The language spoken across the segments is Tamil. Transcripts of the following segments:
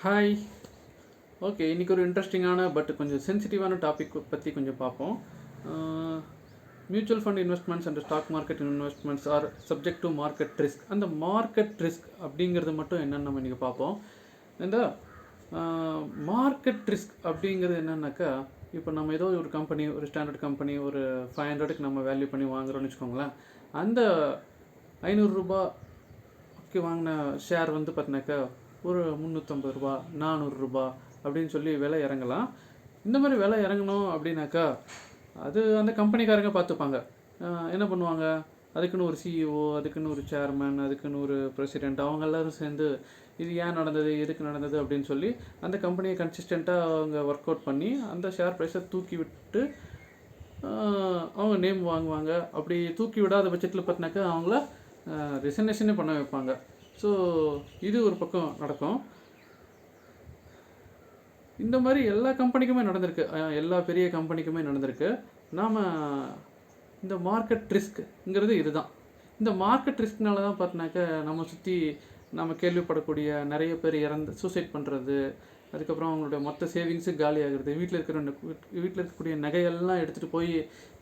ஹாய். ஓகே, இன்றைக்கி ஒரு இன்ட்ரெஸ்டிங்கான பட் கொஞ்சம் சென்சிட்டிவான டாபிக் பற்றி கொஞ்சம் பார்ப்போம். Mutual fund investments and stock market investments are subject to market risk. அந்த மார்க்கெட் ரிஸ்க் அப்படிங்கிறது மட்டும் என்னென்னு நம்ம இன்றைக்கி பார்ப்போம். இந்த மார்க்கெட் ரிஸ்க் அப்படிங்கிறது என்னென்னாக்கா, இப்போ நம்ம ஏதோ ஒரு கம்பெனி, ஒரு ஸ்டாண்டர்ட் கம்பெனி, ஒரு 500க்கு நம்ம வேல்யூ பண்ணி வாங்குகிறோன்னு வச்சுக்கோங்களேன். அந்த 500 ரூபாய்க்கு வாங்கின ஷேர் வந்து பார்த்தினாக்கா ஒரு 350 ரூபா, 400 ரூபா அப்படின்னு சொல்லி விலை இறங்கலாம். இந்த மாதிரி விலை இறங்கணும் அப்படின்னாக்கா அது அந்த கம்பெனிக்காரங்க பார்த்துப்பாங்க. என்ன பண்ணுவாங்க, அதுக்குன்னு ஒரு சிஇஓ, அதுக்குன்னு ஒரு சேர்மேன், அதுக்குன்னு ஒரு பிரசிடெண்ட், அவங்க எல்லோரும் சேர்ந்து இது ஏன் நடந்தது, எதுக்கு நடந்தது அப்படின்னு சொல்லி அந்த கம்பெனியை கன்சிஸ்டண்ட்டாக அவங்க ஒர்க் அவுட் பண்ணி அந்த ஷேர் ப்ரைஸை தூக்கி விட்டு அவங்க நேம் வாங்குவாங்க. அப்படி தூக்கி விடாத பட்சத்தில் பார்த்தினாக்கா அவங்கள ரிசர்வேஷனே பண்ண வைப்பாங்க. ஸோ இது ஒரு பக்கம் நடக்கும். இந்த மாதிரி எல்லா கம்பெனிக்குமே நடந்திருக்கு, எல்லா பெரிய கம்பெனிக்குமே நடந்திருக்கு. நாம் இந்த மார்க்கெட் ரிஸ்க்குங்கிறது இதுதான். இந்த மார்க்கெட் ரிஸ்க்னால தான் பார்த்தினாக்கா நம்ம சுற்றி நம்ம கேள்விப்படக்கூடிய நிறைய பேர் சூசைட் பண்ணுறது, அதுக்கப்புறம் அவங்களோட மொத்த சேவிங்ஸு காலி ஆகுறது, வீட்டில் இருக்கக்கூடிய நகையெல்லாம் எடுத்துகிட்டு போய்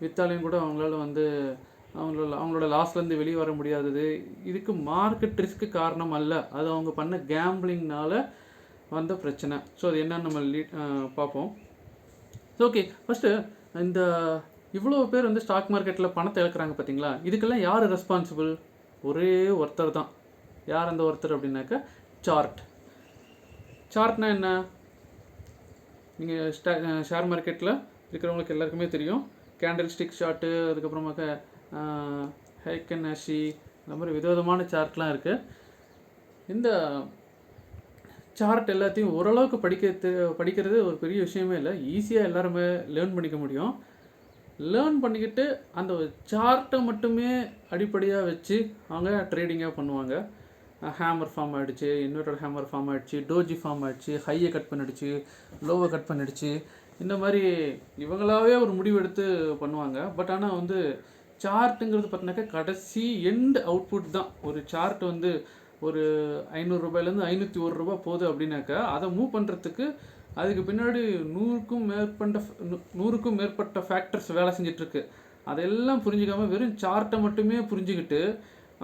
விற்றாலையும் கூட அவங்களால வந்து அவங்களோட லாஸ்லேருந்து வெளியே வர முடியாதது. இதுக்கு மார்க்கெட் ரிஸ்க்கு காரணம் அல்ல, அது அவங்க பண்ண கேம்பிளிங்னால் வந்த பிரச்சனை. ஸோ அது என்னன்னு நம்ம பார்ப்போம். ஓகே, ஃபஸ்ட்டு இந்த இவ்வளோ பேர் வந்து ஸ்டாக் மார்க்கெட்டில் பணத்தை இழக்கிறாங்க பார்த்தீங்களா, இதுக்கெல்லாம் யார் ரெஸ்பான்சிபிள்? ஒரே ஒருத்தர் தான். யார் அந்த ஒருத்தர் அப்படின்னாக்கா சார்ட்னா என்ன? நீங்கள் ஷேர் மார்க்கெட்டில் இருக்கிறவங்களுக்கு எல்லாருக்குமே தெரியும். கேண்டில் ஸ்டிக் சார்ட்டு, அதுக்கப்புறமாக்க ஹைக்கன் ஆஷி, அந்த மாதிரி விதவிதமான சார்ட்லாம் இருக்குது. இந்த சார்ட் எல்லாத்தையும் ஓரளவுக்கு படிக்கிறது ஒரு பெரிய விஷயமே இல்லை. ஈஸியாக எல்லாருமே லேர்ன் பண்ணிக்க முடியும். லேர்ன் பண்ணிக்கிட்டு அந்த சார்ட்டை மட்டுமே அடிப்படையாக வச்சு அவங்க ட்ரேடிங்காக பண்ணுவாங்க. ஹேமர் ஃபார்ம் ஆகிடுச்சு, இன்வெர்டட் ஹேமர் ஃபார்ம் ஆகிடுச்சு, டோஜி ஃபார்ம் ஆகிடுச்சு, ஹையை கட் பண்ணிடுச்சு, லோவை கட் பண்ணிடுச்சு, இந்த மாதிரி இவங்களாவே ஒரு முடிவு எடுத்து பண்ணுவாங்க. பட் ஆனால் வந்து சார்ட்டுங்கிறது பார்த்தினாக்கா கடைசி எண்ட் அவுட்புட் தான். ஒரு சார்ட் வந்து ஒரு 500 ரூபாயிலேருந்து 501 ரூபா போகுது அப்படின்னாக்கா அதை மூவ் பண்ணுறதுக்கு அதுக்கு பின்னாடி 100க்கும் மேற்பட்ட ஃபேக்டர்ஸ் வேலை செஞ்சிட்ருக்கு. அதெல்லாம் புரிஞ்சிக்காமல் வெறும் சார்ட்டை மட்டுமே புரிஞ்சுக்கிட்டு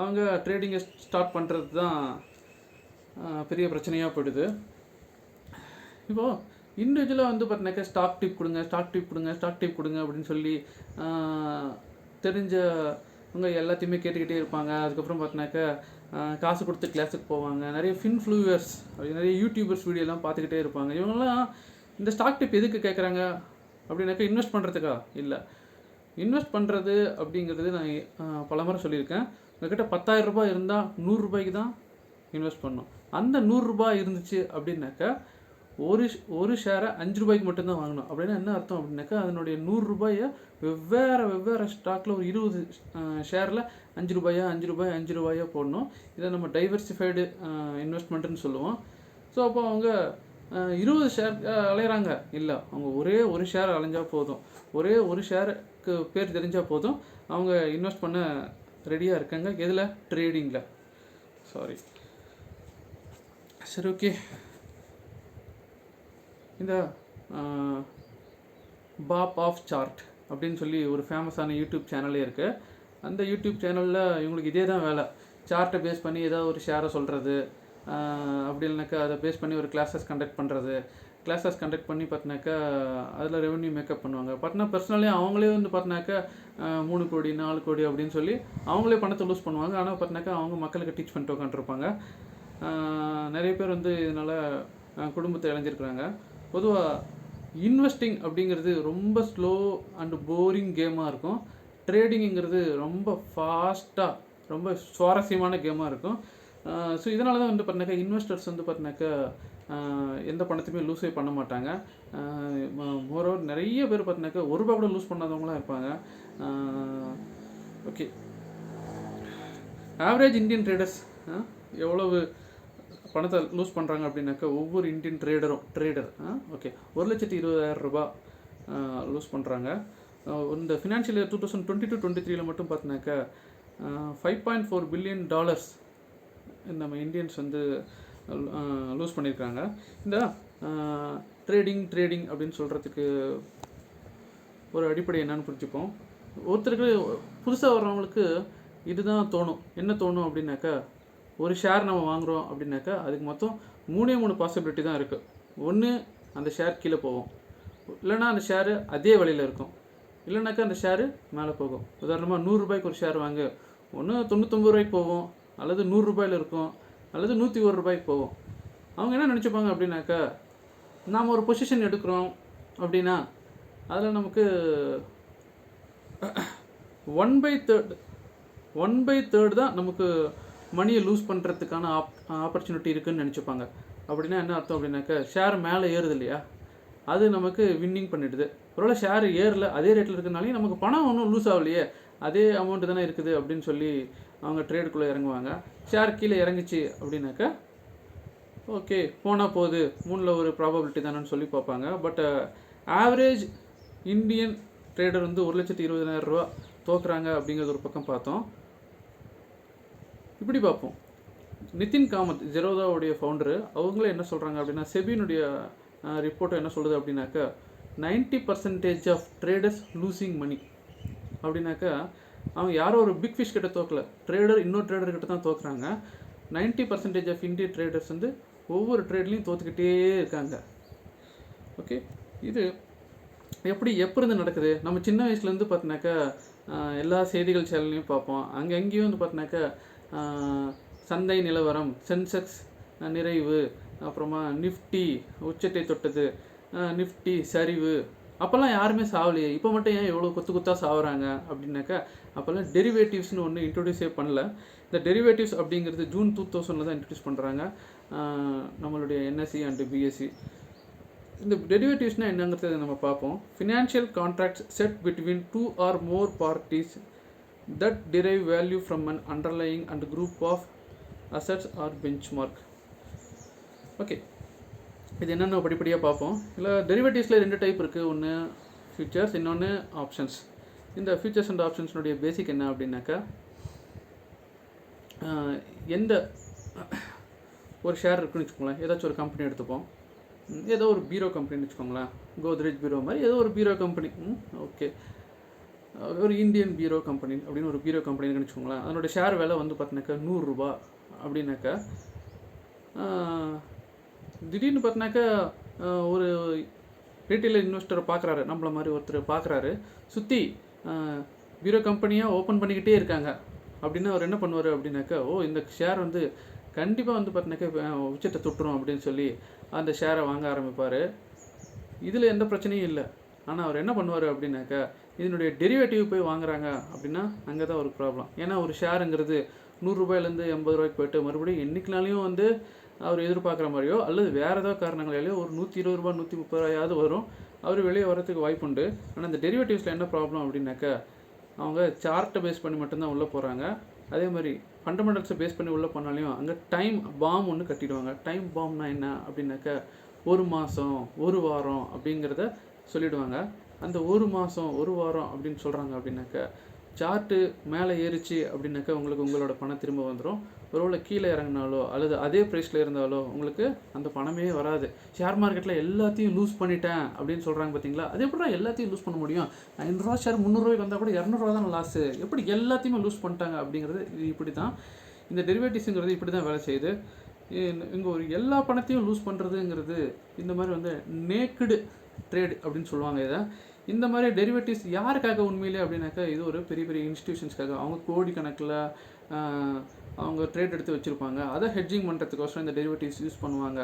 அவங்க ட்ரேடிங்கை ஸ்டார்ட் பண்ணுறது தான் பெரிய பிரச்சனையாக போயிடுது. இப்போது இண்டிவிஜுவலாக வந்து பார்த்தினாக்கா ஸ்டாக் டிப் கொடுங்க அப்படின்னு சொல்லி தெரிஞ்சவங்க எல்லாத்தையுமே கேட்டுக்கிட்டே இருப்பாங்க. அதுக்கப்புறம் பார்த்தினாக்கா காசு கொடுத்து கிளாஸுக்கு போவாங்க. நிறைய ஃபின்ஃப்ளூயர்ஸ், நிறைய யூடியூபர்ஸ் வீடியோலாம் பார்த்துக்கிட்டே இருப்பாங்க. இவங்கெல்லாம் இந்த ஸ்டாக் டிப் எதுக்கு கேட்குறாங்க அப்படின்னாக்கா இன்வெஸ்ட் பண்ணுறதுக்கா? இல்லை, இன்வெஸ்ட் பண்ணுறது அப்படிங்கிறது நான் பலமுறை சொல்லியிருக்கேன். உங்கள்கிட்ட 10,000 ரூபாய் இருந்தால் 100 ரூபாய்க்கு தான் இன்வெஸ்ட் பண்ணணும். அந்த 100 ரூபாய் இருந்துச்சு அப்படின்னாக்கா ஒரு ஷேரை 5 ரூபாய்க்கு மட்டும்தான் வாங்கணும். அப்படின்னா என்ன அர்த்தம் அப்படின்னாக்கா அதனுடைய 100 ரூபாயை வெவ்வேறு ஸ்டாக்கில் ஒரு 20 ஷேரில் 5 ரூபாயா போடணும். இதை நம்ம டைவர்சிஃபைடு இன்வெஸ்ட்மெண்ட்டுன்னு சொல்லுவோம். ஸோ அப்போ அவங்க 20 ஷேர் அலையிறாங்க இல்லை, அவங்க ஒரே ஒரு ஷேர் அலைஞ்சால் போதும், ஒரே ஒரு ஷேருக்கு பேர் தெரிஞ்சால் போதும், அவங்க இன்வெஸ்ட் பண்ண ரெடியாக இருக்காங்க. எதில்? ட்ரேடிங்கில். சரி, ஓகே. இந்த பாப் ஆஃப் சார்ட் அப்படின்னு சொல்லி ஒரு ஃபேமஸான யூடியூப் சேனலே இருக்குது. அந்த யூடியூப் சேனலில் இவங்களுக்கு இதே தான் வேலை. சார்ட்டை பேஸ் பண்ணி ஏதாவது ஒரு ஷேரை சொல்கிறது, அப்படி இல்லைனாக்கா அதை பேஸ் பண்ணி ஒரு கிளாஸஸ் கண்டக்ட் பண்ணி பார்த்தினாக்கா அதில் ரெவன்யூ மேக்கப் பண்ணுவாங்க. பார்த்தீங்கன்னா பர்சனலி அவங்களே வந்து பார்த்தினாக்கா 3 கோடி 4 கோடி அப்படின்னு சொல்லி அவங்களே பணத்தை லூஸ் பண்ணுவாங்க. ஆனால் பார்த்தினாக்கா அவங்க மக்களுக்கு டீச் பண்ணிட்டு உட்காந்துருப்பாங்க. நிறைய பேர் வந்து இதனால் குடும்பத்தை இழந்திருக்கிறாங்க. பொதுவாக இன்வெஸ்டிங் அப்படிங்கிறது ரொம்ப ஸ்லோ அண்டு போரிங் கேமாக இருக்கும். ட்ரேடிங்கிறது ரொம்ப ஃபாஸ்ட்டாக ரொம்ப சுவாரஸ்யமான கேமாக இருக்கும். ஸோ இதனால தான் வந்து பார்த்தினாக்கா இன்வெஸ்டர்ஸ் வந்து பார்த்தினாக்கா எந்த பணத்தையுமே லூஸே பண்ண மாட்டாங்க. மோரோவர் நிறைய பேர் பார்த்தினாக்கா ஒரு ரூபா கூட லூஸ் பண்ணாதவங்களாம் இருப்பாங்க. ஓகே, ஆவரேஜ் இந்தியன் ட்ரேடர்ஸ் எவ்வளவு பணத்தை லூஸ் பண்ணுறாங்க அப்படின்னாக்கா ஒவ்வொரு இந்தியன் ட்ரேடர் 1,20,000 ரூபாய் லூஸ் பண்ணுறாங்க. இந்த ஃபினான்ஷியல் இயர் 2022-23 மட்டும் பார்த்தினாக்கா $5.4 பில்லியன் நம்ம இந்தியன்ஸ் வந்து லூஸ் பண்ணியிருக்காங்க. இந்த ட்ரேடிங் அப்படின்னு சொல்கிறதுக்கு ஒரு அடிப்படை என்னன்னு புரிஞ்சுப்போம். ஒருத்தருக்கு புதுசாக வர்றவங்களுக்கு இதுதான் தோணும். என்ன தோணும் அப்படின்னாக்கா, ஒரு ஷேர் நம்ம வாங்குகிறோம் அப்படின்னாக்கா அதுக்கு மொத்தம் 3 பாசிபிலிட்டி தான் இருக்குது. ஒன்று, அந்த ஷேர் கீழே போகும், இல்லைனா அந்த ஷேரு அதே வழியில் இருக்கும், இல்லைனாக்கா அந்த ஷேரு மேலே போகும். உதாரணமாக 100 ரூபாய்க்கு ஒரு ஷேர் வாங்க, ஒன்று 99 ரூபாய்க்கு போகும், அல்லது 100 ரூபாயில் இருக்கும், அல்லது 101 ரூபாய்க்கு போகும். அவங்க என்ன நினச்சிப்பாங்க அப்படின்னாக்கா, நாம் ஒரு பொசிஷன் எடுக்கிறோம் அப்படின்னா அதில் நமக்கு 1/3 தான் நமக்கு மணியை லூஸ் பண்ணுறதுக்கான ஆப்பர்ச்சுனிட்டி இருக்குதுன்னு நினச்சிப்பாங்க. அப்படின்னா என்ன அர்த்தம் அப்படின்னாக்கா, ஷேர் மேலே ஏறுது இல்லையா, அது நமக்கு வின்னிங் பண்ணிடுது. ஒருவேளை ஷேர் ஏறல, அதே ரேட்டில் இருக்கிறனாலையும் நமக்கு பணம் ஒன்றும் லூஸ் ஆகலையே, அதே அமௌண்ட்டு தானே இருக்குது அப்படின்னு சொல்லி அவங்க ட்ரேடுக்குள்ளே இறங்குவாங்க. ஷேர் கீழே இறங்குச்சு அப்படின்னாக்கா ஓகே போனால் போகுது, 3ல் ஒரு ப்ராபபிலிட்டி தானேன்னு சொல்லி பார்ப்பாங்க. பட் ஆவரேஜ் இந்தியன் ட்ரேடர் வந்து 1,20,000 ரூபா தோக்குறாங்க அப்படிங்கிறது ஒரு பக்கம் பார்த்தோம். இப்படி பார்ப்போம். நிதின் காமத், ஜெரோதாவுடைய ஃபவுண்டரு, அவங்களே என்ன சொல்கிறாங்க அப்படின்னா, செபியினுடைய ரிப்போர்ட்டை என்ன சொல்லுது அப்படின்னாக்கா, 90% ஆஃப் ட்ரேடர்ஸ் லூசிங் மணி. அப்படின்னாக்கா அவங்க யாரோ ஒரு பிக் ஃபிஷ் கிட்ட தோக்கல, ட்ரேடர் இன்னொரு ட்ரேடர் கிட்ட தான் தோக்குறாங்க. 90% ஆஃப் இந்தியன் ட்ரேடர்ஸ் வந்து ஒவ்வொரு ட்ரேட்லையும் தோற்றுக்கிட்டே இருக்காங்க. ஓகே, இது எப்போ இருந்து நடக்குது? நம்ம சின்ன வயசுலேருந்து பார்த்தினாக்கா எல்லா செய்திகள் சேனல்லையும் பார்ப்போம். அங்கேயும் வந்து பார்த்தினாக்கா சந்தை நிலவரம், சென்செக்ஸ் நிறைவு, அப்புறமா நிஃப்டி உச்சத்தை தொட்டது, நிஃப்டி சரிவு. அப்போல்லாம் யாருமே சாவலையே, இப்போ மட்டும் ஏன் எவ்வளோ கொத்தாக சாவுறாங்க அப்படின்னாக்கா, அப்போல்லாம் டெரிவேட்டிவ்ஸ்னு ஒன்று இன்ட்ரடியூஸே பண்ணல. இந்த டெரிவேட்டிவ்ஸ் அப்படிங்கிறது ஜூன் 2000 தான் இன்ட்ரடியூஸ் பண்ணுறாங்க நம்மளுடைய என்எஸ்சி அண்டு பிஎஸ்சி. இந்த டெரிவேட்டிவ்ஸ்னால் என்னங்கிறத நம்ம பார்ப்போம். Financial contracts set between 2 or more parties that derive value from an underlying and group of assets or benchmark. Okay, இது என்னென்ன படிப்படியாக பார்ப்போம். இல்லை டெரிவேட்டிவ்ஸில் 2 டைப் இருக்குது. ஒன்று ஃபியூச்சர்ஸ், இன்னொன்று ஆப்ஷன்ஸ். இந்த ஃபியூச்சர்ஸ் அண்ட் ஆப்ஷன்ஸ்னுடைய பேசிக் என்ன அப்படின்னாக்கா, எந்த ஒரு ஷேர் இருக்குன்னு வச்சுக்கோங்களேன், ஏதாச்சும் ஒரு கம்பெனி எடுத்துப்போம். ஏதோ ஒரு பீரோ கம்பெனின்னு வச்சுக்கோங்களேன், கோத்ரேஜ் பீரோ மாதிரி ஏதோ ஒரு பீரோ கம்பெனி. ஓகே, ஒரு இந்தியன் பீரோ கம்பெனி அப்படின்னு ஒரு பீரோ கம்பெனின்னு வச்சுக்கோங்களேன். அதனுடைய ஷேர் விலை வந்து பார்த்தினாக்கா 100 ரூபா அப்படின்னாக்கா, திடீர்னு பார்த்தினாக்கா ஒரு ரீட்டைல் இன்வெஸ்டரை பார்க்குறாரு, நம்மள மாதிரி ஒருத்தர் பார்க்குறாரு, சுற்றி பீரோ கம்பெனியாக ஓப்பன் பண்ணிக்கிட்டே இருக்காங்க. அப்படின்னா அவர் என்ன பண்ணுவார் அப்படின்னாக்கா, இந்த ஷேர் வந்து கண்டிப்பாக வந்து பார்த்தினாக்கா உச்சத்தை தொட்டுரும் அப்படின்னு சொல்லி அந்த ஷேரை வாங்க ஆரம்பிப்பார். இதில் எந்த பிரச்சனையும் இல்லை. ஆனால் அவர் என்ன பண்ணுவார் அப்படின்னாக்கா, இதனுடைய டெரிவேட்டிவ் போய் வாங்குறாங்க அப்படின்னா அங்கே தான் ஒரு ப்ராப்ளம். ஏன்னா ஒரு ஷேருங்கிறது 100 ரூபாயிலேருந்து 80 ரூபாய்க்கு போய்ட்டு மறுபடியும் என்றைக்குனாலையும் வந்து அவர் எதிர்பார்க்குற மாதிரியோ அல்லது வேறு ஏதோ காரணங்களாலேயோ ஒரு 120 ரூபா 130 ரூபாயாவது வரும், அவர் வெளியே வரத்துக்கு வாய்ப்புண்டு. ஆனால் இந்த டெரிவேட்டிவ்ஸில் என்ன ப்ராப்ளம் அப்படின்னாக்கா, அவங்க சார்ட்டை பேஸ் பண்ணி மட்டும்தான் உள்ளே போகிறாங்க. அதே மாதிரி ஃபண்டமெண்டல்ஸை பேஸ் பண்ணி உள்ளே போனாலையும் அங்கே டைம் பாம் ஒன்று கட்டிடுவாங்க. டைம் பாம்னா என்ன அப்படின்னாக்கா, 1 மாதம் 1 வாரம் அப்படிங்கிறத சொல்லிவிடுவாங்க. அந்த 1 மாதம் 1 வாரம் அப்படின்னு சொல்கிறாங்க அப்படின்னாக்கா, சார்ட்டு மேலே ஏறிச்சு அப்படின்னாக்கா உங்களுக்கு உங்களோட பணம் திரும்ப வந்துடும். ஒருவேளை கீழே இறங்கினாலோ அல்லது அதே ப்ரைஸில் இருந்தாலோ உங்களுக்கு அந்த பணமே வராது. ஷேர் மார்க்கெட்டில் எல்லாத்தையும் லூஸ் பண்ணிட்டேன் அப்படின்னு சொல்கிறாங்க பார்த்தீங்களா, அது எப்படி எல்லாத்தையும் லூஸ் பண்ண முடியும்? 500 ரூபா ஷேர் 300 ரூபாய்க்கு வந்தால் கூட 200 ரூபா தான் லாஸு, எப்படி எல்லாத்தையுமே லூஸ் பண்ணிட்டாங்க அப்படிங்கிறது இப்படி தான். இந்த டெரிவேட்டிவ்ஸுங்கிறது இப்படி தான் வேலை செய்யுது. இங்கே ஒரு எல்லா பணத்தையும் லூஸ் பண்ணுறதுங்கிறது இந்த மாதிரி வந்து நேக்குடு ட்ரேட் அப்படின்னு சொல்லுவாங்க இதை. இந்த மாதிரி டெரிவேட்டிவ்ஸ் யாருக்காக உண்மையிலே அப்படின்னாக்கா, இது ஒரு பெரிய பெரிய இன்ஸ்டிடியூஷன்ஸ்க்காக. அவங்க கோடிக்கணக்கில் அவங்க ட்ரேட் எடுத்து வச்சுருப்பாங்க. அதை ஹெட்ஜிங் பண்ணுறதுக்கோசரம் இந்த டெரிவேட்டிவ்ஸ் யூஸ் பண்ணுவாங்க.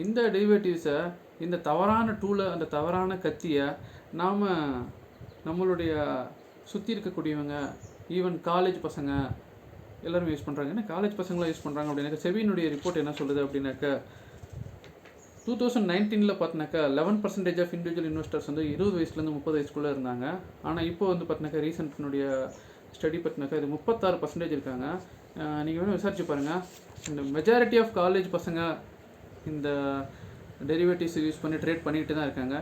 இந்த டெரிவேட்டிவ்ஸை, இந்த தவறான டூலை, அந்த தவறான கத்தியை நாம் நம்மளுடைய சுற்றி இருக்கக்கூடியவங்க, ஈவன் காலேஜ் பசங்க எல்லோரும் யூஸ் பண்ணுறாங்க. ஏன்னா காலேஜ் பசங்களாம் யூஸ் பண்ணுறாங்க அப்படின்னாக்கா, செபியினுடைய ரிப்போர்ட் என்ன சொல்லுது அப்படின்னாக்கா, 2019 பார்த்தினாக்கா 11% ஆஃப் இண்டிவிஜுவல் இன்வெஸ்டர்ஸ் வந்து 20 வயசுலேருந்து 30 வயசுக்குள்ளே இருந்தாங்க. ஆனால் இப்போ வந்து பார்த்தினாக்கா ரீசெண்ட்னுடைய ஸ்டடி பார்த்தினாக்கா இது 36% இருக்காங்க. நீங்கள் வேணும் விசாரிச்சு பாருங்கள். இந்த மெஜாரிட்டி ஆஃப் காலேஜ் பசங்க இந்த டெரிவேட்டிவ்ஸ் யூஸ் பண்ணி ட்ரேட் பண்ணிக்கிட்டு தான் இருக்காங்க.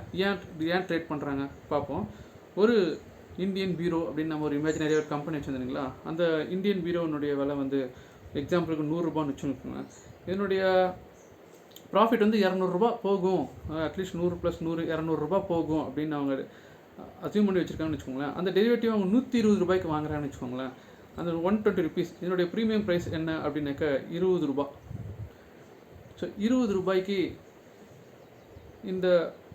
ஏன் ட்ரேட் பண்ணுறாங்க பார்ப்போம். ஒரு இந்தியன் பீரோ அப்படின்னு நம்ம ஒரு இமேஜினரி ஒரு கம்பெனி வச்சுருந்தீங்களா, அந்த இந்தியன் பீரோனுடைய விலை வந்து எக்ஸாம்பிளுக்கு 100 ரூபான்னு வச்சுருக்கோங்க. இதனுடைய ப்ராஃபிட் வந்து இரநூறுபா போகும், அட்லீஸ்ட் 100 + 100 இரநூறுபா போகும் அப்படின்னு அவங்க அச்சீவ் பண்ணி வச்சுருக்காங்கன்னு வச்சுக்கோங்களேன். அந்த டெரிவேட்டிவ் அவங்க 120 ரூபாய்க்கு வாங்குறாங்கன்னு வச்சுக்கோங்களேன். அந்த 120 ருபீஸ் இதனுடைய ப்ரீமியம் ப்ரைஸ் என்ன அப்படின்னாக்கா 20 ரூபா. ஸோ 20 ரூபாய்க்கு இந்த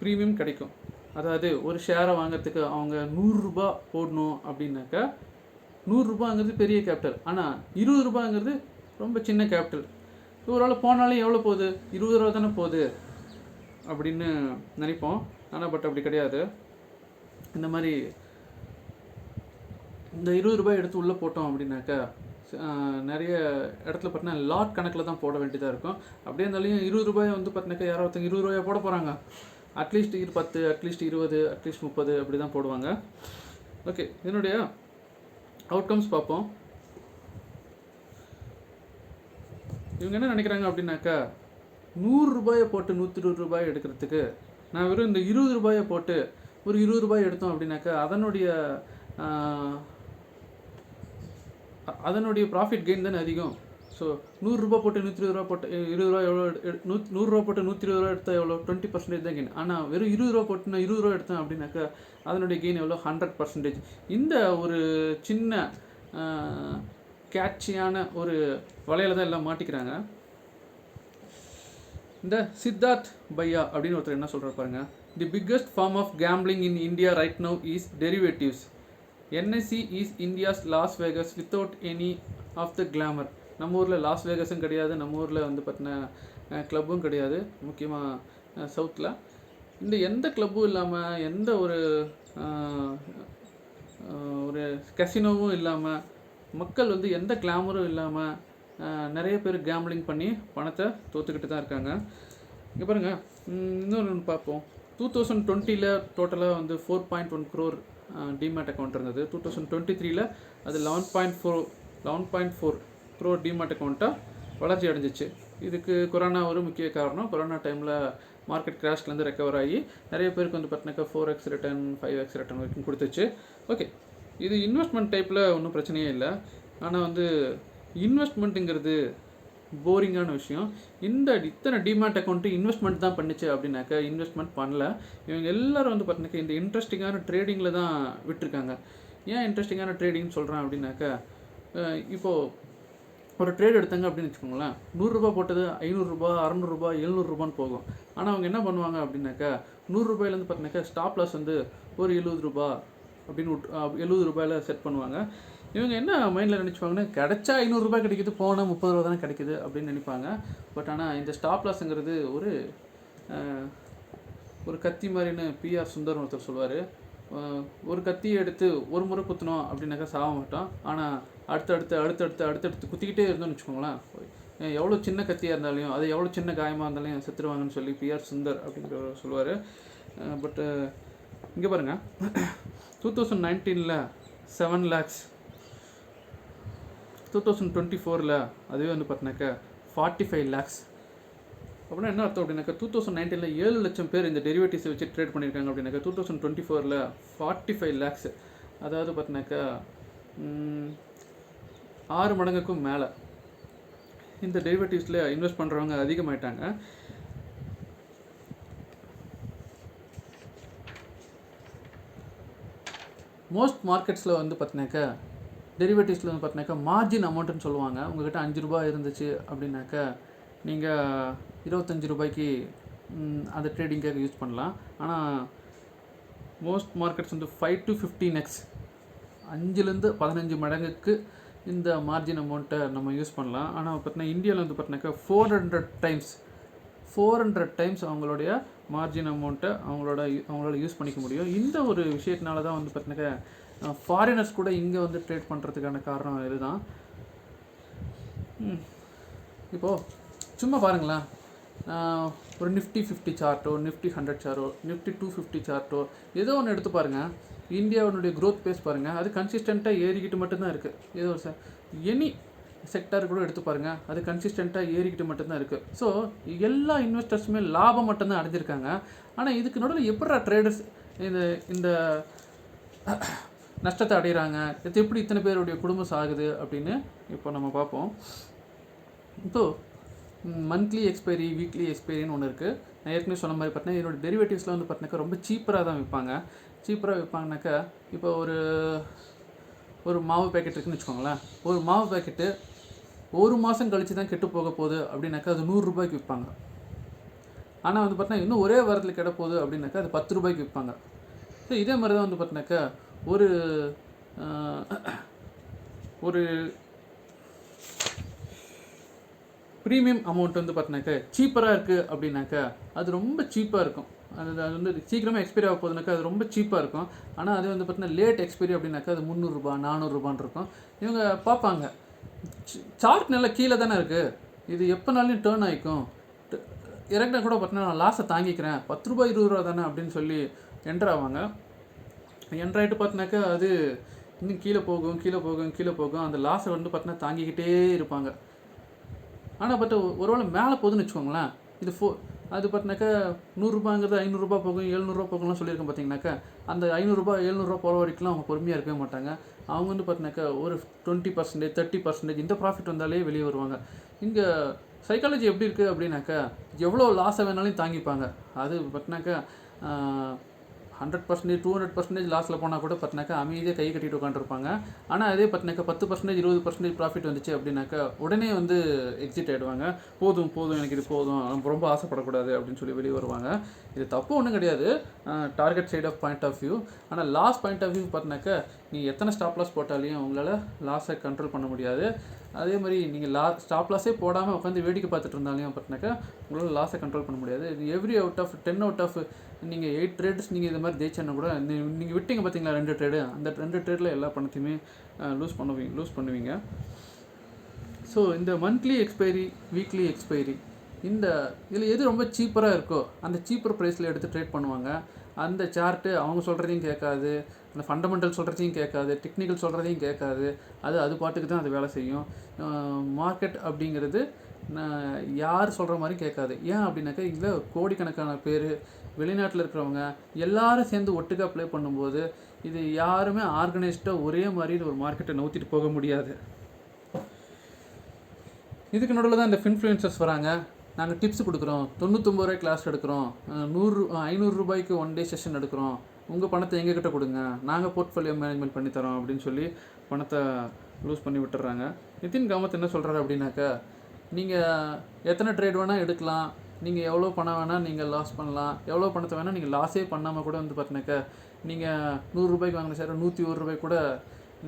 ப்ரீமியம் கிடைக்கும். அதாவது ஒரு ஷேரை வாங்கிறதுக்கு அவங்க 100 ரூபா போடணும் அப்படின்னாக்கா 100 ரூபாங்கிறது பெரிய கேபிட்டல், ஆனால் 20 ரூபாங்கிறது ரொம்ப சின்ன கேபிட்டல். ஒரு ஆள் போனாலும் எவ்வளோ போகுது, 20 ரூபா தானே போகுது அப்படின்னு நினைப்போம். ஆனால் பட் அப்படி கிடையாது. இந்த மாதிரி இந்த 20 ரூபாய் எடுத்து உள்ளே போட்டோம் அப்படின்னாக்கா நிறைய இடத்துல பார்த்தீங்கன்னா லாட் கணக்கில் தான் போட வேண்டியதாக இருக்கும். அப்படியே இருந்தாலும் 20 ரூபாயை வந்து பார்த்தீங்கன்னாக்கா யாரோ ஒருத்தங்க 20 ரூபாயை போட போகிறாங்க, அட்லீஸ்ட் 10, அட்லீஸ்ட் 20, அட்லீஸ்ட் 30 அப்படி தான் போடுவாங்க. ஓகே, இதனுடைய அவுட்கம்ஸ் பார்ப்போம். இவங்க என்ன நினைக்கிறாங்க அப்படின்னாக்கா 100 ரூபாயை போட்டு 120 ரூபாய் எடுக்கிறதுக்கு நான் வெறும் இந்த 20 ரூபாயை போட்டு ஒரு 20 ரூபாய் எடுத்தோம் அப்படின்னாக்கா அதனுடைய ப்ராஃபிட் கெயின் தானே அதிகம். ஸோ 100 ரூபா போட்டு 120 ரூபா போட்டு 20 ரூபா எவ்வளோ, 100 ரூபா போட்டு 120 ரூபா எடுத்தால் எவ்வளோ, 20% தான் கெயின். ஆனால் வெறும் 20 ரூபா போட்டு நான் 20 ரூபா எடுத்தேன் அப்படின்னாக்கா அதனுடைய கெயின் எவ்வளோ, 100%. இந்த ஒரு சின்ன கேட்சியான ஒரு வலையில தான் எல்லாம் மாட்டிக்கிறாங்க. இந்த சித்தார்த் பையா அப்படின்னு ஒருத்தர் என்ன சொல்கிறார் பாருங்க. The biggest form of gambling in India right now is derivatives. NSE is India's Las Vegas without any of the glamour. நம்ம ஊரில் லாஸ் வேகஸும் கிடையாது, நம்ம ஊரில் வந்து பார்த்தீங்கன்னா கிளப்பும் கிடையாது, முக்கியமாக சவுத்தில். இந்த எந்த கிளப்பும் இல்லாமல், எந்த ஒரு கசினோவும் இல்லாமல், மக்கள் வந்து எந்த கிளாமரும் இல்லாமல் நிறைய பேர் கேம்பிளிங் பண்ணி பணத்தை தோற்றுக்கிட்டு தான் இருக்காங்க. இங்கே பாருங்கள், இன்னொன்று பார்ப்போம். 2020 டோட்டலாக வந்து 4.1 crore டிமேட் அக்கௌண்ட் இருந்தது. 2023 அது 11.4 crore டிமேட் அக்கௌண்ட்டாக வளர்ச்சி அடைஞ்சிச்சு. இதுக்கு கொரோனா ஒரு முக்கிய காரணம். கொரோனா டைமில் மார்க்கெட் கிராஷ்லேருந்து ரெக்கவர் ஆகி நிறைய பேருக்கு வந்து பார்த்தீங்கன்னாக்கா 4x ரிட்டர்ன் 5x ரிட்டர்ன் வரைக்கும் கொடுத்துச்சு. ஓகே, இது இன்வெஸ்ட்மெண்ட் டைப்பில் ஒன்றும் பிரச்சனையே இல்லை. ஆனால் வந்து இன்வெஸ்ட்மெண்ட்டுங்கிறது போரிங்கான விஷயம். இத்தனை டிமேட் அக்கௌண்ட்டு இன்வெஸ்ட்மெண்ட் தான் பண்ணிச்சு அப்படின்னாக்கா இன்வெஸ்ட்மெண்ட் பண்ணல. இவங்க எல்லோரும் வந்து பார்த்தீங்கன்னாக்கா இந்த இன்ட்ரெஸ்டிங்கான ட்ரேடிங்கில் தான் விட்டுருக்காங்க. ஏன் இன்ட்ரெஸ்டிங்கான ட்ரேடிங்னு சொல்கிறேன் அப்படின்னாக்கா, இப்போது ஒரு ட்ரேட் எடுத்தாங்க அப்படின்னு வச்சுக்கோங்களேன், 100 ரூபா போட்டது 500 ரூபா, 600 ரூபா, 700 ரூபான்னு போகும். ஆனால் அவங்க என்ன பண்ணுவாங்க அப்படின்னாக்கா 100 ரூபாயிலேருந்து பார்த்தீங்கன்னாக்கா ஸ்டாப் லாஸ் வந்து ஒரு 70 ரூபா அப்படின்னு 70 ரூபாயில் செட் பண்ணுவாங்க. இவங்க என்ன மைண்டில் நினச்சிப்பாங்கன்னா, கிடச்சா 500 ரூபாய் கிடைக்கிது, போனால் 30 ரூபா தானே கிடைக்கிது அப்படின்னு நினைப்பாங்க. பட் ஆனால் இந்த ஸ்டாப் லாஸுங்கிறது ஒரு கத்தி மாதிரின்னு பிஆர் சுந்தர் ஒருத்தர் சொல்லுவார். ஒரு கத்தியை எடுத்து ஒரு முறை குத்தினோம் அப்படின்னாக்கா சாக மாட்டோம், ஆனால் அடுத்தடுத்து குத்திக்கிட்டே இருந்தோம்னு வச்சுக்கோங்களேன், எவ்வளோ சின்ன கத்தியாக இருந்தாலையும், அது எவ்வளோ சின்ன காயமாக இருந்தாலையும் செத்துருவாங்கன்னு சொல்லி பிஆர் சுந்தர் அப்படிங்கிறவர் சொல்லுவார். பட்டு இங்கே பாருங்கள், 2019 7 lakhs, 2024 அதுவே வந்து பார்த்தினாக்கா 45 lakhs. அப்படின்னா என்ன அர்த்தம் அப்படின்னாக்கா 2019 7 லட்சம் பேர் இந்த டெரிவேட்டிவ்ஸை வச்சு ட்ரேட் பண்ணியிருக்காங்க அப்படின்னாக்கா 2024 45 lakhs. அதாவது பார்த்தினாக்கா 6 மடங்குக்கும் மேலே இந்த டெரிவேட்டிவ்ஸில் இன்வெஸ்ட் பண்ணுறவங்க அதிகமாயிட்டாங்க. மோஸ்ட் மார்க்கெட்ஸில் வந்து பார்த்தினாக்கா டெரிவேட்டிவ்ஸில் வந்து பார்த்தினாக்கா மார்ஜின் அமௌண்ட்டுன்னு சொல்லுவாங்க. உங்கள்கிட்ட 5 ரூபாய் இருந்துச்சு அப்படின்னாக்கா நீங்கள் 25 ரூபாய்க்கு அந்த ட்ரேடிங்காக யூஸ் பண்ணலாம். ஆனால் மோஸ்ட் மார்க்கெட்ஸ் வந்து 5 to 15x, 5லேருந்து 15 மடங்குக்கு இந்த மார்ஜின் அமௌண்ட்டை நம்ம யூஸ் பண்ணலாம். ஆனால் பார்த்தீங்கன்னா இந்தியாவில் வந்து பார்த்தினாக்கா 400 டைம்ஸ் அவங்களுடைய மார்ஜின் அமௌண்ட்டை அவங்களால யூஸ் பண்ணிக்க முடியும். இந்த ஒரு விஷயத்தினால தான் வந்து பார்த்தினாக்கா ஃபாரினர்ஸ் கூட இங்கே வந்து ட்ரேட் பண்ணுறதுக்கான காரணம் இதுதான். இப்போது சும்மா பாருங்களேன், ஒரு நிஃப்டி 50 சார்ட்டோ, நிஃப்டி 100 சார்ட்டோ, நிஃப்டி 250 சார்ட்டோ ஏதோ ஒன்று எடுத்து பாருங்கள். இந்தியாவுடைய க்ரோத் பேஸ் பாருங்கள், அது கன்சிஸ்டண்ட்டாக ஏறிக்கிட்டு மட்டும்தான் இருக்குது. ஏதோ ஒரு எனி செக்டார் கூட எடுத்து பாருங்கள், அது கன்சிஸ்டண்ட்டாக ஏறிக்கிட்டு மட்டும்தான் இருக்குது. ஸோ எல்லா இன்வெஸ்டர்ஸுமே லாபம் மட்டும்தான் அடைஞ்சிருக்காங்க. ஆனால் இதுக்கு நடுவில் எப்படா ட்ரேடர்ஸ் இந்த நஷ்டத்தை அடைகிறாங்க, இது எப்படி இத்தனை பேருடைய குடும்பம் சாகுது அப்படின்னு இப்போ நம்ம பார்ப்போம். இப்போது மந்த்லி எக்ஸ்பைரி, வீக்லி எக்ஸ்பைரின்னு ஒன்று இருக்குது. நான் ஏற்கனவே சொன்ன மாதிரி பார்த்தீங்கன்னா என்னோடய டெரிவேட்டிவ்ஸில் வந்து பார்த்தீங்கன்னாக்கா ரொம்ப சீப்பராக தான் விற்பாங்க. சீப்பராக விற்பாங்கனாக்கா இப்போ ஒரு மாவு பேக்கெட் இருக்குதுன்னு வச்சுக்கோங்களேன். ஒரு மாவு பேக்கெட்டு 1 மாதம் கழித்து தான் கெட்டு போக போகுது அப்படின்னாக்கா அது 100 ரூபாய்க்கு விற்பாங்க. ஆனால் வந்து பார்த்தீங்கன்னா இன்னும் ஒரே வாரத்தில் கெட போகுது அப்படின்னாக்கா அது 10 ரூபாய்க்கு விற்பாங்க. ஸோ இதே மாதிரி தான் வந்து பார்த்தீங்கன்னாக்கா ஒரு ப்ரீமியம் அமௌண்ட் வந்து பார்த்தீங்கன்னாக்கா சீப்பராக இருக்குது அப்படின்னாக்கா அது ரொம்ப சீப்பாக இருக்கும். அது வந்து சீக்கிரமாக எக்ஸ்பைரி ஆக போகுதுனாக்கா அது ரொம்ப சீப்பாக இருக்கும். ஆனால் அது வந்து பார்த்தீங்கன்னா லேட் எக்ஸ்பைரி அப்படின்னாக்கா அது 300 ரூபா 400 ரூபான்னு இருக்கும். இவங்க பார்ப்பாங்க, சார்ட் நல்லா கீழே தானே இருக்குது, இது எப்போனாலும் டேர்ன் ஆகிக்கும், இறங்கினா கூட பார்த்தீங்கன்னா நான் லாஸை தாங்கிக்கிறேன், 10 ரூபா 20 ரூபா தானே அப்படின்னு சொல்லி என்ட்ரு ஆவாங்க. என்ட்ரு ஆகிட்டு பார்த்தினாக்கா அது இன்னும் கீழே போகும். அந்த லாஸை வந்து பார்த்தீங்கன்னா தாங்கிக்கிட்டே இருப்பாங்க. ஆனால் ஒருவேளை மேலே போகுதுன்னு வச்சுக்கோங்களேன், இது அது பார்த்தினாக்கா 100 ரூபாங்கிறது 500 ரூபா போகும், 700 ரூபா போகும்லாம் சொல்லியிருக்கேன் பார்த்தீங்கன்னாக்கா, அந்த 500 ரூபா 700 ரூபா போகிற வரைக்கும்லாம் அவங்க பொறுமையாக இருக்கவே மாட்டாங்க. அவங்க வந்து பார்த்தினாக்கா ஒரு 20%, 30% இந்த ப்ராஃபிட் வந்தாலே வெளியே வருவாங்க. இங்கே சைக்காலஜி எப்படி இருக்குது அப்படின்னாக்கா, எவ்வளோ லாஸை வேணாலும் தாங்கிப்பாங்க. அது பார்த்தினாக்கா 100%, 200% லாஸில் போனால் கூட பார்த்தினாக்கா அமைதியாக கை கட்டிட்டு உட்காந்துருப்பாங்க. ஆனால் அதே பார்த்தினாக்கா 10%, 20% ப்ராஃபிட் வந்துச்சு அப்படின்னாக்கா உடனே வந்து எக்ஸிட் ஆகிடுவாங்க. போதும் எனக்கு இது போதும், ரொம்ப ஆசைப்படக்கூடாது அப்படின்னு சொல்லி வெளியே வருவாங்க. இது தப்பு ஒன்றும் கிடையாது, target side of point of view. ஆனால் லாஸ் பாயிண்ட் ஆஃப் வியூ பார்த்தினாக்கா நீங்கள் எத்தனை ஸ்டாப் லாஸ் போட்டாலையும் உங்களால் லாஸை கண்ட்ரோல் பண்ண முடியாது. அதே மாதிரி நீங்கள் ஸ்டாப் லாஸே போடாமல் உட்காந்து வேடிக்கை பார்த்துட்டு இருந்தாலையும் பார்த்தினாக்கா உங்களால் லாஸை கண்ட்ரோல் பண்ண முடியாது. இது every out of 10 out of நீங்கள் 8 ட்ரேட்ஸ் நீங்கள் இது மாதிரி ஜெயிச்சேன்னா கூட நீங்கள் விட்டீங்க பார்த்தீங்களா 2 ட்ரேடு, அந்த 2 ட்ரேடில் எல்லா பணத்தையுமே லூஸ் பண்ணுவீங்க. ஸோ இந்த மந்த்லி எக்ஸ்பைரி, வீக்லி எக்ஸ்பைரி, இதில் எது ரொம்ப சீப்பராக இருக்கோ அந்த சீப்பர் ப்ரைஸில் எடுத்து ட்ரேட் பண்ணுவாங்க. அந்த சார்ட்டு அவங்க சொல்கிறதையும் கேட்காது, அந்த ஃபண்டமெண்டல் சொல்கிறதையும் கேட்காது, டெக்னிக்கல் சொல்கிறதையும் கேட்காது. அது பாட்டுக்கு தான் அது வேலை செய்யும். மார்க்கெட் அப்படிங்கிறது யார் சொல்கிற மாதிரி கேட்காது. ஏன் அப்படின்னாக்கா இதில் கோடிக்கணக்கான பேர் வெளிநாட்டில் இருக்கிறவங்க எல்லாரும் சேர்ந்து ஒட்டுக்கா ப்ளே பண்ணும்போது இது யாருமே ஆர்கனைஸ்டாக ஒரே மாதிரி ஒரு மார்க்கெட்டை நவுத்திட்டு போக முடியாது. இதுக்கு நடுவில் தான் இந்த ஃபின்ஃப்ளூயன்சர்ஸ் வராங்க. நாங்கள் டிப்ஸ் கொடுக்குறோம், 99 ரூபாய்க்கு கிளாஸ் எடுக்கிறோம், 500 ரூபாய்க்கு 1 டே செஷன் எடுக்கிறோம், உங்கள் பணத்தை எங்ககிட்ட கொடுங்க, நாங்கள் போர்ட்ஃபோலியோ மேனேஜ்மெண்ட் பண்ணித்தரோம் அப்படின்னு சொல்லி பணத்தை லூஸ் பண்ணி விட்டுறாங்க. நிதின் காமத் என்ன சொல்கிறாரு அப்படின்னாக்கா, நீங்கள் எத்தனை ட்ரேட் வேணால் எடுக்கலாம், நீங்கள் எவ்வளோ பணம் வேணால் நீங்கள் லாஸ் பண்ணலாம், எவ்வளோ பணத்தை வேணால் நீங்கள் லாஸே பண்ணாமல் கூட வந்து பார்த்தினாக்கா நீங்கள் 100 ரூபாய்க்கு வாங்கின ஷேரை 101 ரூபாய்க்கு கூட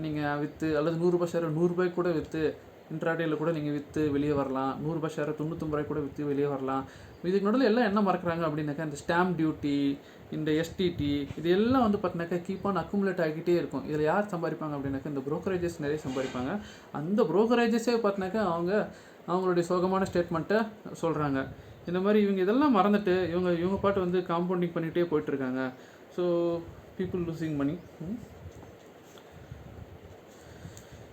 நீங்கள் விற்று, அல்லது 100 ரூபாய் ஷேரை 100 ரூபாய்க்கு கூட விற்று இன்ட்ராடேயில் கூட நீங்கள் விற்று வெளியே வரலாம், 100 ரூபாய் ஷேரை 99 ரூபாய்க்கு கூட விற்று வெளியே வரலாம். இதுக்கு நடுவில் எல்லாம் என்ன மறக்கிறாங்க அப்படின்னாக்கா, இந்த ஸ்டாம்ப் டியூட்டி, இந்த எஸ்டிடி, இது எல்லாம் வந்து பார்த்தினாக்கா கீப் ஆன் அக்குமுலேட் ஆகிக்கிட்டே இருக்கும். இதில் யார் சம்பாதிப்பாங்க அப்படின்னாக்கா இந்த ப்ரோக்கரேஜஸ் நிறைய சம்பாதிப்பாங்க. அந்த ப்ரோக்கரேஜஸே பார்த்தினாக்கா அவங்களுடைய சோகமான ஸ்டேட்மெண்ட்டை சொல்கிறாங்க. இந்த மாதிரி இவங்க இதெல்லாம் மறந்துட்டு இவங்க பாட்டு வந்து காம்பவுண்டிங் பண்ணிகிட்டே போயிட்டுருக்காங்க. So people losing money.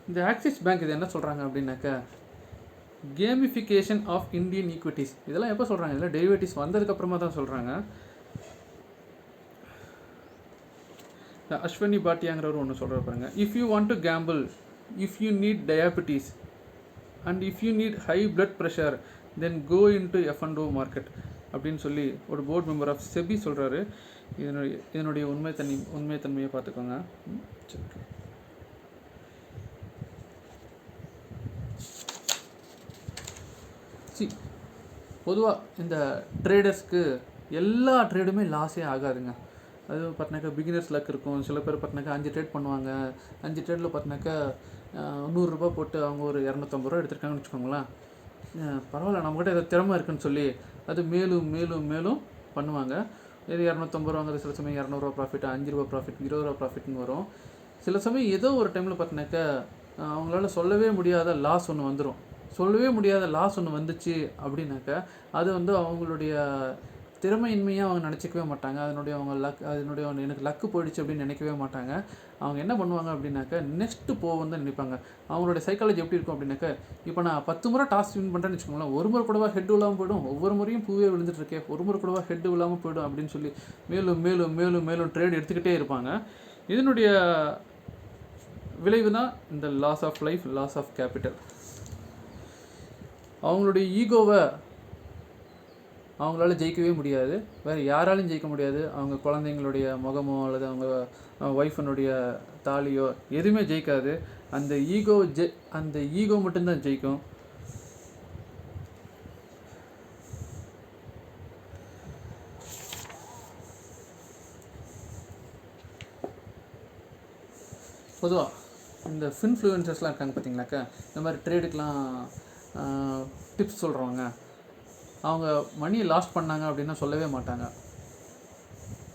இந்த ஆக்சிஸ் பேங்க் இது என்ன சொல்கிறாங்க அப்படின்னாக்கா, கேமிஃபிகேஷன் ஆஃப் இந்தியன் ஈக்விட்டிஸ். இதெல்லாம் எப்போ சொல்கிறாங்க, இதெல்லாம் டெரிவேட்டிவ்ஸ் வந்ததுக்கப்புறமா தான் சொல்கிறாங்க. அஸ்வினி பாட்டியாங்கிறவர் ஒன்று சொல்கிற பாருங்க, if you want to gamble, if you need diabetes and if you need high blood pressure then go into F&O market அப்படின்னு சொல்லி ஒரு போர்ட் மெம்பர் ஆஃப் செபி சொல்கிறாரு. இதனுடைய உண்மைத்தன்மையை பார்த்துக்கோங்க. பொதுவாக இந்த ட்ரேடர்ஸ்க்கு எல்லா ட்ரேடுமே லாஸே ஆகாதுங்க. அது பார்த்தினாக்கா பிகினர்ஸ் லக் இருக்கும். சில பேர் பார்த்தினாக்கா 5 ட்ரேட் பண்ணுவாங்க, 5 ட்ரேடில் பார்த்தினாக்கா 100 ரூபா போட்டு அவங்க ஒரு 250 ரூபா எடுத்துருக்காங்கன்னு வச்சுக்கோங்களேன். பரவாயில்ல, நம்மக்கிட்ட ஏதோ திறமை இருக்குன்னு சொல்லி அது மேலும் மேலும் மேலும் பண்ணுவாங்க. இது 250 ரூபாங்கிறது சில சமயம் 200 ரூபா ப்ராஃபிட், 5 ரூபா ப்ராஃபிட், 20 ரூபா ப்ராஃபிட்னு வரும். சில சமயம் ஏதோ ஒரு டைமில் பார்த்தினாக்கா அவங்களால சொல்லவே முடியாத லாஸ் ஒன்று வந்துடும். சொல்லவே முடியாத லாஸ் ஒன்று வந்துச்சு அப்படின்னாக்கா அது வந்து அவங்களுடைய திறமையின்மையாக அவங்க நினச்சிக்கவே மாட்டாங்க. அதனுடைய எனக்கு லக்கு போயிடுச்சு அப்படின்னு நினைக்கவே மாட்டாங்க. அவங்க என்ன பண்ணுவாங்க அப்படின்னாக்கா நெக்ஸ்ட்டு போகும் தான் நினைப்பாங்க. அவங்களுடைய சைக்காலஜி எப்படி இருக்கும் அப்படின்னாக்கா, இப்போ நான் 10 முறை டாஸ் வின் பண்ணுறேன்னு வச்சுக்கோங்களேன், ஒரு முறை கூடவா ஹெட் விழாமல் போய்டும், ஒவ்வொரு முறையும் பூவே விழுந்துட்டுருக்கேன், ஒரு முறை கூடவா ஹெட் விழாமல் போய்டும் அப்படின்னு சொல்லி மேலும் மேலும் மேலும் மேலும் ட்ரேட் எடுத்துக்கிட்டே இருப்பாங்க. இதனுடைய விளைவு தான் இந்த loss of life, loss of capital. அவங்களுடைய ஈகோவை அவங்களால ஜெயிக்கவே முடியாது, வேறு யாராலையும் ஜெயிக்க முடியாது. அவங்க குழந்தைங்களுடைய முகமோ அல்லது அவங்க ஒய்ஃபனுடைய தாலியோ எதுவுமே ஜெயிக்காது. அந்த ஈகோ மட்டும்தான் ஜெயிக்கும். பொதுவாக இந்த ஃபின்ஃப்ளூயன்சர்ஸ்லாம் இருக்காங்க பார்த்தீங்கன்னாக்கா, இந்த மாதிரி ட்ரேடுக்கெலாம் டிப்ஸ் சொல்கிறவங்க, அவங்க மணியை லாஸ்ட் பண்ணாங்க அப்படின்னா சொல்லவே மாட்டாங்க.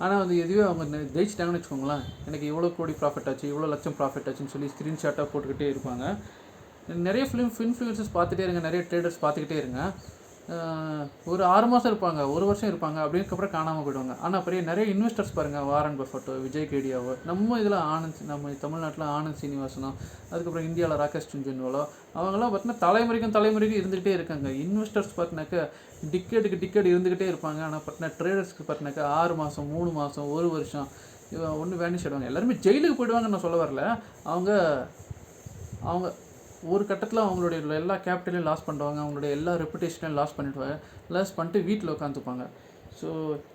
ஆனால் வந்து எதுவே அவங்க ஜெயிச்சிட்டாங்கன்னு வச்சுக்கோங்களேன், எனக்கு இவ்வளோ கோடி ப்ராஃபிட் ஆச்சு, இவ்வளோ லட்சம் ப்ராஃபிட் ஆச்சுன்னு சொல்லி ஸ்க்ரீன்ஷாட்டாக போட்டுக்கிட்டே இருப்பாங்க. நிறைய இன்ஃப்ளூயன்சர்ஸ் பார்த்துட்டே இருங்க, நிறைய ட்ரேடர்ஸ் பார்த்துக்கிட்டே இருங்க. ஒரு 6 மாதம் இருப்பாங்க, 1 வருஷம் இருப்பாங்க, அப்படின்றக்கப்புறம் காணாமல் போயிடுவாங்க. ஆனால் அப்புறம் நிறைய இன்வெஸ்டர்ஸ் பாருங்கள், வாரன் பஃபட்டோ, விஜய் கேடியாவோ, நம்ம இதில் நம்ம தமிழ்நாட்டில் ஆனந்த் சீனிவாசனோ, அதுக்கப்புறம் இந்தியாவில் ராகேஷ் ஜுன்ஜுன்வாலோ, அவங்களாம் பார்த்தீங்கன்னா தலைமுறைக்கும் இருந்துக்கிட்டே இருக்காங்க. இன்வெஸ்டர்ஸ் பார்த்தினாக்கா டிக்கெட் இருந்துக்கிட்டே இருப்பாங்க. ஆனால் பார்த்தீங்கன்னா ட்ரேடர்ஸ்க்கு பார்த்தினாக்கா 6 மாதம், 3 மாதம், 1 வருஷம் ஒன்று வேனிஷ் ஆகிடுவாங்க. எல்லாருமே ஜெயிலுக்கு போயிடுவாங்கன்னு நான் சொல்ல வரல. அவங்க ஒரு கட்டத்தில் அவங்களுடைய எல்லா கேபிட்டலையும் லாஸ் பண்ணுவாங்க, அவங்களுடைய எல்லா ரெப்புடேஷனையும் லாஸ் பண்ணிட்டு வீட்டில் உட்காந்துப்பாங்க. So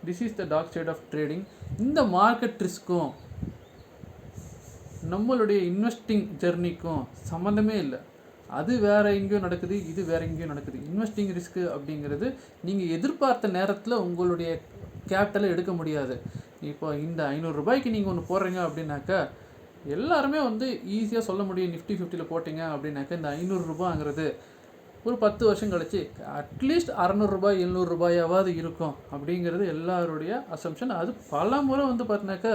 this is the dark side of trading. இந்த மார்க்கெட் ரிஸ்க்கும் நம்மளுடைய இன்வெஸ்டிங் ஜெர்னிக்கும் சம்மந்தமே இல்லை. அது வேறு எங்கேயும் நடக்குது, இது வேறு எங்கேயும் நடக்குது. இன்வெஸ்டிங் ரிஸ்க்கு அப்படிங்கிறது நீங்கள் எதிர்பார்த்த நேரத்தில் உங்களுடைய கேபிட்டலை எடுக்க முடியாது. இப்போ இந்த 500 ரூபாய்க்கு நீங்கள் ஒன்று போடுறீங்க அப்படின்னாக்கா, எல்லாருமே வந்து ஈஸியாக சொல்ல முடியும். நிஃப்டி 50 போட்டிங்க அப்படின்னாக்கா இந்த 500 ரூபாங்கிறது ஒரு 10 வருஷம் கழிச்சு அட்லீஸ்ட் 600 ரூபாய் 700 ரூபாயாவது இருக்கும் அப்படிங்கிறது எல்லாருடைய அசம்ஷன். அது பல முறை வந்து பார்த்தினாக்கா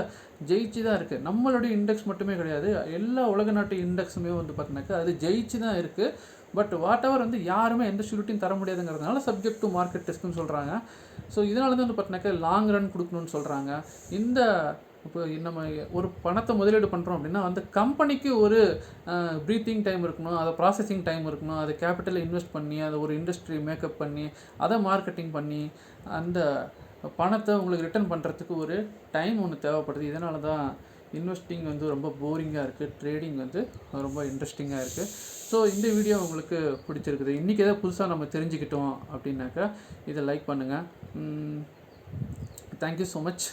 ஜெயிச்சு தான் இருக்குது. நம்மளுடைய இண்டெக்ஸ் மட்டுமே கிடையாது, எல்லா உலக நாட்டு இண்டெக்ஸுமே வந்து பார்த்தினாக்கா அது ஜெயிச்சு தான் இருக்குது. பட் வாட் எவர் வந்து யாருமே எந்த ஷூரிட்டியும் தர முடியாதுங்கிறதுனால சப்ஜெக்ட் டு மார்க்கெட் ரிஸ்க்குன்னு சொல்கிறாங்க. ஸோ இதனால தான் வந்து பார்த்தினாக்கா லாங் ரன் கொடுக்கணும்னு சொல்கிறாங்க. இந்த இப்போ நம்ம ஒரு பணத்தை முதலீடு பண்ணுறோம் அப்படின்னா அந்த கம்பெனிக்கு ஒரு ப்ரீத்திங் டைம் இருக்கணும், அதை ப்ராசஸிங் டைம் இருக்கணும், அதை கேபிட்டலை இன்வெஸ்ட் பண்ணி அதை ஒரு இண்டஸ்ட்ரி மேக்கப் பண்ணி அதை மார்க்கெட்டிங் பண்ணி அந்த பணத்தை உங்களுக்கு ரிட்டர்ன் பண்ணுறதுக்கு ஒரு டைம் ஒன்று தேவைப்படுது. இதனால தான் இன்வெஸ்டிங் வந்து ரொம்ப போரிங்காக இருக்குது, ட்ரேடிங் வந்து ரொம்ப இன்ட்ரெஸ்டிங்காக இருக்குது. ஸோ இந்த வீடியோ உங்களுக்கு பிடிச்சிருக்குது, இன்றைக்கி எதாவது புதுசாக நம்ம தெரிஞ்சுக்கிட்டோம் அப்படின்னாக்கா இதை லைக் பண்ணுங்கள். Thank you so much.